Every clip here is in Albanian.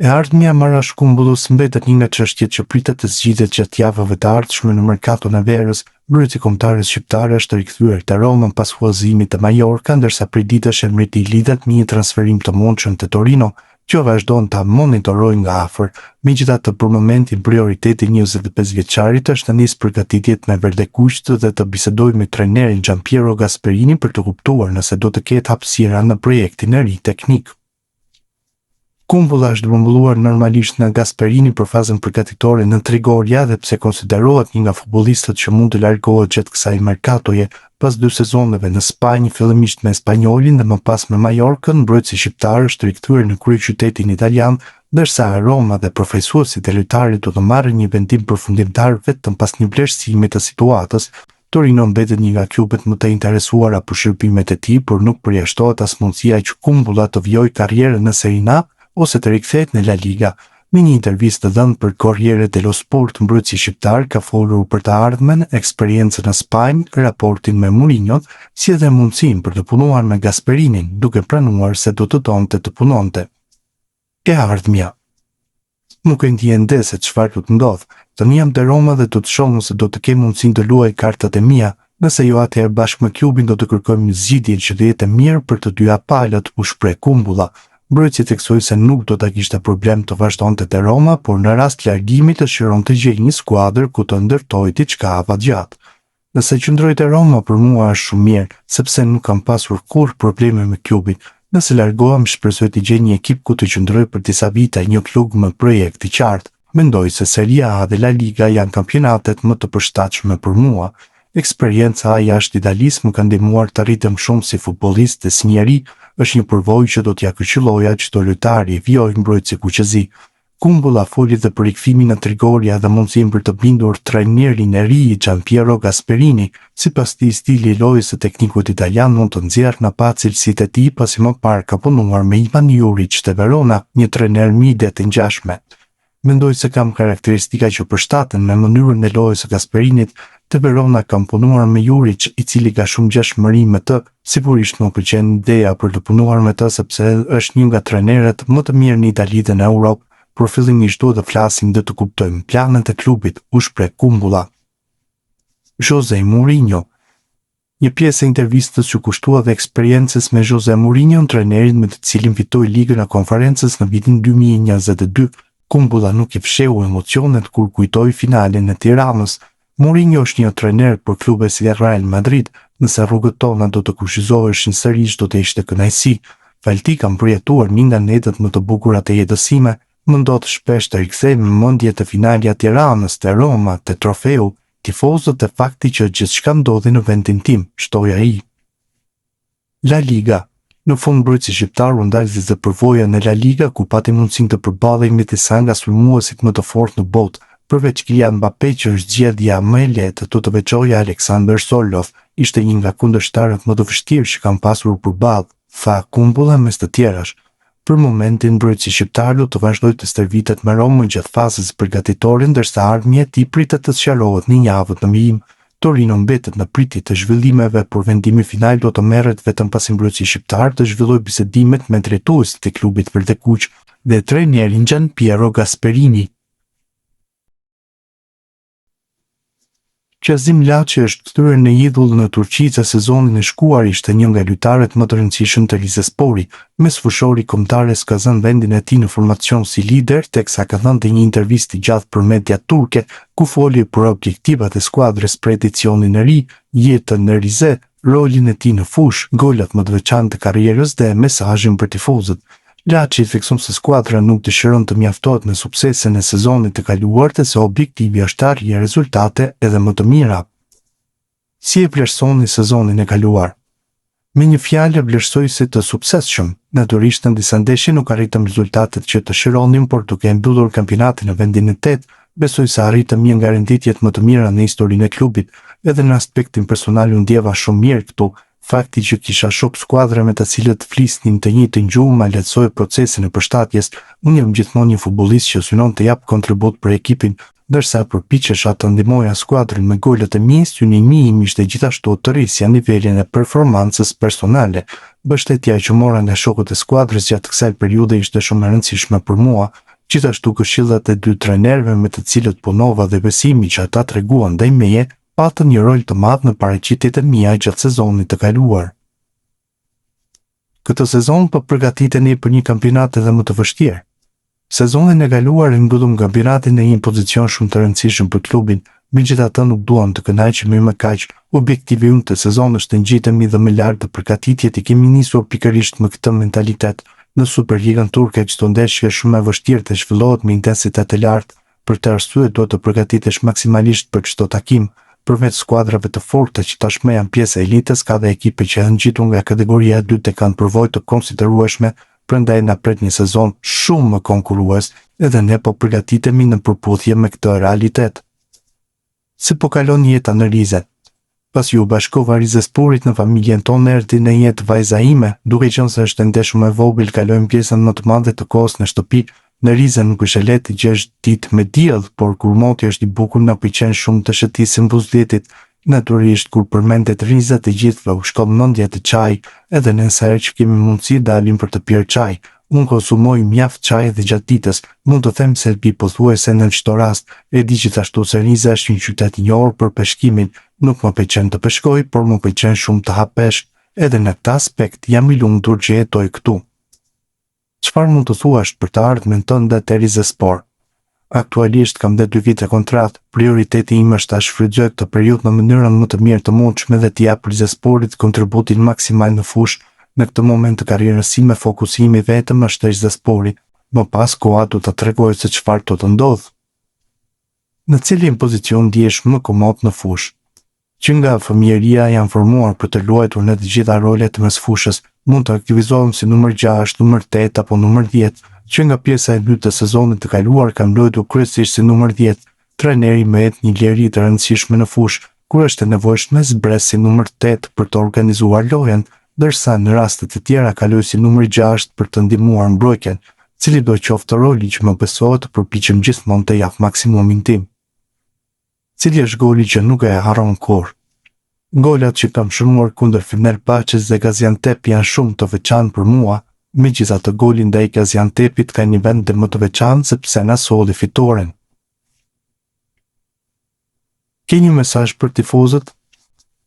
E ardhmja marrashkumbullues mbetet një nga çështjet që pritet të zgjidhet gjatë javëve të ardhshme në merkaton e verës. Mbrojtësi kombëtare shqiptare është rikthyer te Roma pas huazimit te Mallorca, ndërsa prej ditësh emri i lidhet me një transferim të mundshëm te Torino, që vazhdon ta monitorojë nga afër. Megjithatë, për momentin prioriteti i 25 vjeçarit është të nisë përgatitjet me Verdekushtë dhe të bisedojë me trajnerin Gianpiero Gasperini për të kuptuar nëse do të ketë hapësira në projektin e ri teknik. Kumbulla është grumbulluar normalisht nga Gasperini për fazën përgatitore në Trigoria dhe pse konsiderohet një nga futbollistët që mund të largohet gjatë kësaj merkatoje. Pas 2 sezoneve në Spanjë, fillimisht me Spanjolin dhe më pas me Mallorcën, mbrojtësi shqiptar është rikthyer në kryeqytetin italian, ndërsa Roma dhe përfaqësuesit e lojtarit do të marrin një vendim përfundimtar vetëm pas një vlerësimi të situatës. Torino mbetet një nga klubet më të interesuara për shërbimet e tij, por nuk përjashtohet as mundësia që Kumbulla të vijojë karrierën në Serie A ose të rikthehet në La Liga. Në një intervistë të dhënë për Corriere dello Sport, mbrojtësi shqiptar ka folur për të ardhmen, eksperiencën në Spanjë, raportin me Mourinho, si edhe mundësinë për të punuar me Gasperinin, duke pranuar se do të donte të punonte. E ardhmja. Nuk e ndjen ende se çfarë do të ndodh. Tani jam te Roma dhe do të shoh nëse do të kem mundësinë të luaj kartat e mia. Nëse jo, atëherë bashkë me klubin do të kërkojmë një zgjidhje që të jetë mirë për të dyja palët, u shpreh Kumbulla. Mbrojtësi theksoi se nuk do ta kishte problem të vazhdonte te Roma, por në rast largimi të shiron të gjejë një skuadër ku të ndërtojë diçka afatgjatë. Nëse qëndroj te Roma, për mua është shumë mirë, sepse nuk kam pasur kurrë probleme me klubin. Nëse largohem, shpresoj të gjej një ekip ku të qëndroj për disa vite, një klub me projekt i qartë. Mendoj se Serie A dhe La Liga janë kampionatet më të përshtatshme për mua. Eksperienca jashtë Italisë më ka ndihmuar të arritem shumë si futbollist dhe si njeri. Është një përvojë që do t'ja këshilloja çdo lojtari i vijojë mbrojtësi kuqezi. Kumbulla foli dhe për rikthimin në Trigoria dhe mundësinë për të bindur trajnerin e ri Gianpiero Gasperini. Sipas tij, stili i lojës së teknikut italian mund të nxjerrë në pa cilësitë e tij, pasi më parë ka punuar me Ivan Juric te Verona, një trajner midje të ngjashme. Mendoj se kam karakteristika që përshtaten me mënyrën e lojës së Gasperinit. Te Verona kam punuar me Juric, i cili ka shumë ngjashmëri me të. Sigurisht më pëlqen ideja për të punuar me të, sepse është një nga trajnerët më të mirë në Itali dhe në Europë. Por fillimisht duhet të flasim dhe të kuptojmë planet e klubit, u shpreh Kumbulla. Jose Mourinho. Një pjesë e intervistës që kushtua dhe eksperiencës me Jose Mourinho, trajnerin me të cilin fitoi Ligën e Konferencës në vitin 2022. Kumbulla nuk i fsheu emocionet kur kujtoi finalen e Tiranës. Mourinho është një trajner për klube si Real Madrid, nëse rrugët tona do të kushtizoheshin sërish do të ishte kënaqësi. Falti kam përjetuar një nga netët më të bukura të jetës sime, më ndodh shpesh të rikthej në mendje të finalja Tiranës, te Roma, te trofeu, tifozët e fakti që gjithçka ndodhi në vendin tim, shtoi ai. La Liga. Në fund mbrojtësi shqiptar u ndalzi dhe përvoja në La Liga, ku pati mundësinë të përballej me disa nga sulmuesit më të fortë në botë. Përveç Kylian Mbappé, që është zgjedhja më e lehtë, do të veçoja Alexander Sorloth, ishte një nga kundërshtarët më të vështirë që kam pasur përballë, tha Kumbulla mes të tjerash. Për momentin mbrojtësi shqiptar do të vazhdojë të stërvitet me Romën gjatë fazës përgatitore, ndërsa ardhmja e tij pritet të sqarohet në javët në vijim. Torino mbetet në pritje të zhvillimeve, por vendimi final do të merret vetëm pasi mbrojtësi shqiptar të zhvillojë bisedimet me drejtuesit e klubit Verdekuq dhe trajnerin Gianpiero Gasperini. Qazim Laçi është kthyer në idhull në Turqi se sezonin e shkuar ishte një nga lojtarët më të rëndësishëm të Rizespori. Mesfushori kombëtares ka zënë vendin e tij në formacion si lider, teksa ka dhënë një intervistë gjatë për media turke, ku foli për objektivat e skuadrës për edicionin e ri, jetën në Rize, rolin e tij në fushë, golat më të veçantë të karrierës dhe mesazhin për tifozët. Laçi theksoi se skuadra nuk dëshiron të mjaftohet me suksesin e sezonit të kaluar, dhe se objektivi është të arrijë rezultate edhe më të mira. Si e vlerësoni sezonin e kaluar? Me një fjalë vlerësoj si të suksesshëm. Natyrisht në disa ndeshje nuk arritëm rezultatet që dëshironim, por duke mbyllur kampionatin në vendin e 8, besoj se arritëm një nga renditjet më të mira në historinë e klubit. Edhe në aspektin personal u ndjeva shumë mirë këtu. Fakti që kisha shok skuadra me të cilët flisnin të njëjtën gjuhë ma lehtësoi procesin e përshtatjes. Unë jam gjithmonë një futbollist që synon të jap kontribut për ekipin, ndërsa përpiqesha të ndihmoja skuadrën me golet e mia. Synimi im ishte gjithashtu të rrisja nivelin e performancës personale. Mbështetja që mora nga shokët e skuadrës gjatë kësaj periudhe ishte shumë e rëndësishme për mua. Gjithashtu këshillat e dy trajnerëve me të cilët punova dhe besimi që ata treguan ndaj meje, patën një rol të madh në paraqitjet e mia gjatë sezonit të kaluar. Këtë sezon po përgatiteni për një kampionat edhe më të vështirë. Sezonin e kaluar mbyllëm kampionatin në një pozicion shumë të rëndësishëm për klubin, megjithatë nuk duam të kënaqemi më kaq. Objektivi ynë të sezonit është të ngjitemi dhe më lart të përgatitjet i kemi nisur pikërisht me këtë mentalitet. Në Superligën turke çdo ndeshje është shumë e vështirë të zhvillohet me intensitet të lartë, për të arsye duhet të përgatitesh maksimalisht për çdo takim. Përveç skuadrave të forta që tashmë janë pjesë e elitës, ka dhe ekipe që janë ngjitur nga kategoria e dytë e kanë përvojë të konsiderueshme, prandaj na pret një sezon shumë më konkurrues, edhe ne po përgatitemi në përputhje me këtë realitet. Si po kalon jeta në Rize? Pas ju bashkova Rizesporit në familjen tonë erdhi në jetë vajza ime, duke qenë se është ende shumë e vogël, kalojmë pjesën më të madhe të kohës në shtëpi. Në Rize nuk është e lehtë të gjesh ditë me diell, por kur moti është i bukur na pëlqen shumë të shëtisim buzëletit. Natyrisht kur përmendet Riza të gjithëve u shkon mendja të çaj, edhe nëse herë që kemi mundësi dalim për të pirë çaj. Unë konsumoj mjaft çaj edhe gjatë ditës, mund të them se pi pothuajse në çdo rast. E di gjithashtu se Riza është një qytet i njohur për peshkimin. Nuk më pëlqen të peshkoj, por më pëlqen shumë të ha peshk, edhe në këtë aspekt jam i lumtur që jetoj këtu. Çfarë mund të thuash për të ardhmen tënde te Rizespor? Aktualisht kam dhe 2 vite kontratë, prioriteti im është ta shfrytëzoj këtë periudhë në mënyrën më të mirë të mundshme dhe të jap Rizesporit kontributin maksimal në fushë. Në këtë moment të karrierës sime fokusimi vetëm është te Rizespori, më pas koha do ta tregoj se çfarë do të ndodh. Në cilin pozicion ndihesh më komod në fushë? Që nga fëmijëria janë formuar për të luajtur në të gjitha rolet mes fushës, mund të aktivizohem si numër 6, numër 8 apo numër 10. Që nga pjesa e dytë të sezonit të kaluar kam luajtur kryesisht si numër 10. Trajneri më jep një liri të rëndësishme në fushë, kur është e nevojshme zbres si numër 8 për të organizuar lojën, ndërsa në raste të tjera kaloj si numër 6 për të ndihmuar mbrojtjen, cili do qoftë roli që më besohet të përpiqem gjithmonë të jap maksimumin tim. Cili është goli që nuk e harron kurrë? Golat që kam shënuar kundër Fenerbahçes dhe Gaziantep janë shumë të veçantë për mua, megjithatë goli ndaj Gaziantepit ka një vend më të veçantë sepse na solli fitoren. Ke një mesazh për tifozët?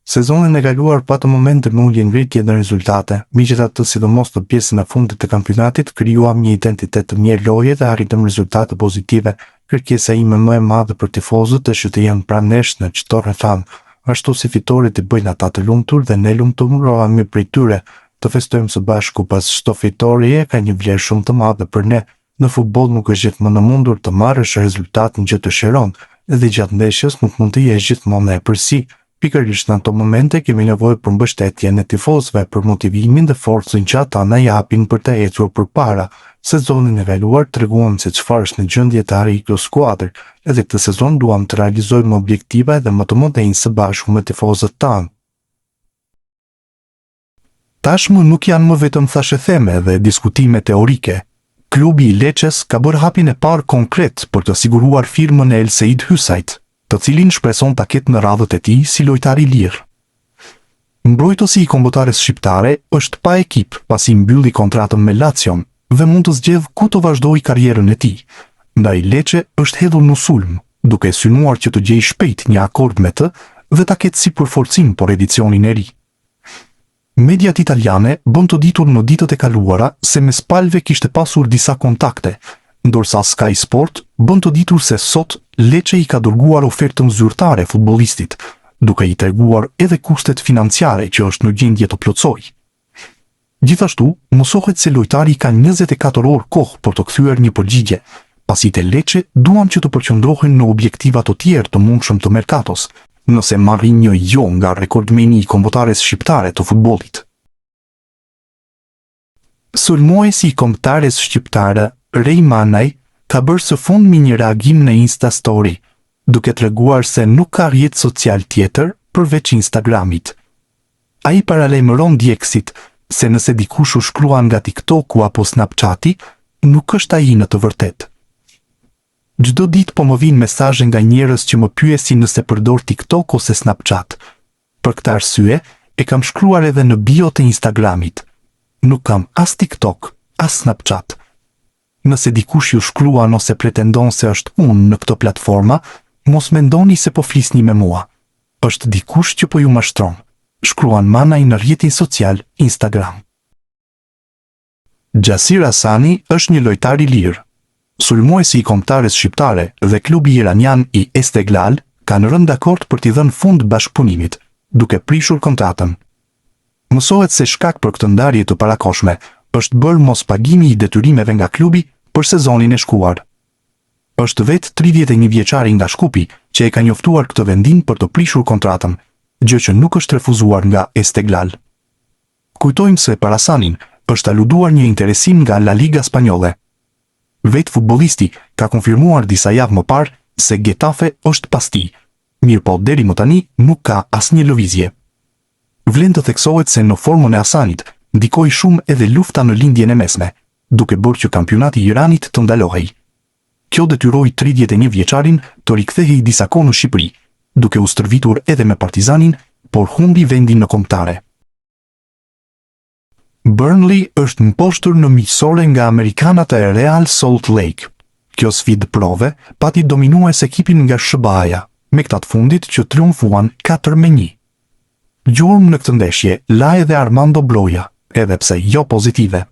Sezonin e kaluar patë momente me ulje ngritje në rezultate, megjithatë sidomos në pjesën e fundit të kampionatit krijuam një identitet të mirë loje dhe arritëm rezultate pozitive. Kërkesa ime më e madhe për tifozët është të jenë pranë nesh në çdo rrethana, ashtu si fitoret i bëjnë ata të lumtur dhe ne lumturohemi prej tyre. Të festojmë së bashku pas çdo fitorie ka një vlerë shumë të madhe për ne. Në futboll nuk është gjithmonë e mundur të marrësh rezultatin që dëshiron, edhe gjatë ndeshjes nuk mund të jesh gjithmonë e përsi. Pikërisht në ato momente kemi nevojë për mbështetjen e tifozëve, për motivimin dhe forcën që ata na japin për të ecur përpara. Sezonin e kaluar treguam se çfarë është në gjendje të arrijë kjo skuadër, edhe këtë sezon duam të realizojmë objektiva dhe më të mëdhenj së bashku me tifozët tanë. Tashmë nuk janë më vetëm thashëtheme dhe diskutime teorike. Klubi i Lecces ka bërë hapin e parë konkret për të siguruar firmën e El Seid Hysajt, të cilin shpreson ta ketë në radhët e tij si lojtar i lirë. Mbrojtësi i kombëtares shqiptare është pa ekip pasi mbylli kontratën me Lazion dhe mund të zgjedhë ku të vazhdojë karrierën e tij. Ndaj Lecce është hedhur në sulm, duke synuar që të gjejë shpejt një akord me të dhe ta ketë si përforcim por edicionin e ri. Mediat italiane bën të ditur në ditët e kaluara se mes palëve kishte pasur disa kontakte, ndërsa Sky Sport bën të ditur se sot Lecce i ka dërguar ofertën zyrtare futbollistit, duke i treguar edhe kustet financiare që është në gjendje të plotësojë. Gjithashtu, mësohet se lojtari ka 24 orë kohë për të kthyer një përgjigje, pasi te Lecce duan që të përqendrohen në objektiva të tjerë të mundshëm të merkatos, nëse marrin një jo nga rekordmeni i kombëtares shqiptare të futbollit. Sulmuesi i kombëtares shqiptare, Rej Manaj, ka bërë së fundmi një reagim në Insta Story, duke treguar se nuk ka rrjet social tjetër përveç Instagramit. Ai paralajmëron djegësit se nëse dikush u shkruan nga TikToku apo Snapchati, nuk është ai në të vërtetë. Çdo ditë po më vijnë mesazhe nga njerëz që më pyesin nëse përdor TikTok ose Snapchat. Për këtë arsye, e kam shkruar edhe në bio të Instagramit. Nuk kam as TikTok, as Snapchat. Nëse dikush ju shkruan ose pretendon se është unë në këto platforma, mos mendoni se po flisni me mua. Është dikush që po ju mashtron. Shkruan Manaj në rrjetin social Instagram. Gjasir Hasani është një lojtar i lirë. Sulmuesi i kombëtares shqiptare dhe klubi iranian i Istiklal kanë rënë dakord për t'i dhënë fund bashkëpunimit, duke prishur kontratën. Mësohet se shkak për këtë ndarje të parakoshme është bërë mospagimi i detyrimeve nga klubi për sezonin e shkuar. Është vetë 31 vjeçari nga Shkupi që e ka njoftuar këtë vendim për të prishur kontratën, gjë që nuk është refuzuar nga Istiklal. Kujtojmë se për Hasanin është aluduar një interesim nga La Liga Spanjolle. Vetë futbollisti ka konfirmuar disa javë më parë se Getafe është pas tij, mirë po deri më tani nuk ka asnjë lëvizje. Vlen të theksohet se në formën e Hasanit ndikoi shumë edhe lufta në lindjen e mesme, duke bërë që kampionati i Iranit të ndalohej. Kjo detyroi 31 vjeçarin të rikthehej disa kohë në Shqipëri, duke u stërvitur edhe me Partizanin, por humbi vendin në kombëtare. Burnley është mposhtur në miqësore nga amerikanat e Real Salt Lake. Kjo sfidë prove pati dominues ekipin nga SBA-ja, me këta të fundit që triumfuan 4-1. Gjurmë në këtë ndeshje la edhe Armando Broja, edhe pse jo pozitive.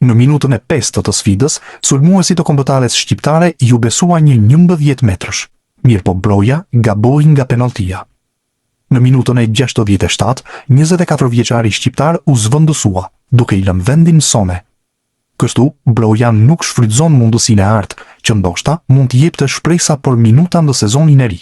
Në minutën e 5 të sfidës, sulmuesi të kombëtares shqiptare ju besua një 11 metrësh, mirë po Broja gaboi nga penaltia. Në minutën e 67, 24 vjeçari shqiptar u zvendësua, duke i lënë vendin sone. Kështu, Broja nuk shfrytëzon mundësinë e artë, që ndoshta mund të jepte shpresa për minuta në sezonin e ri.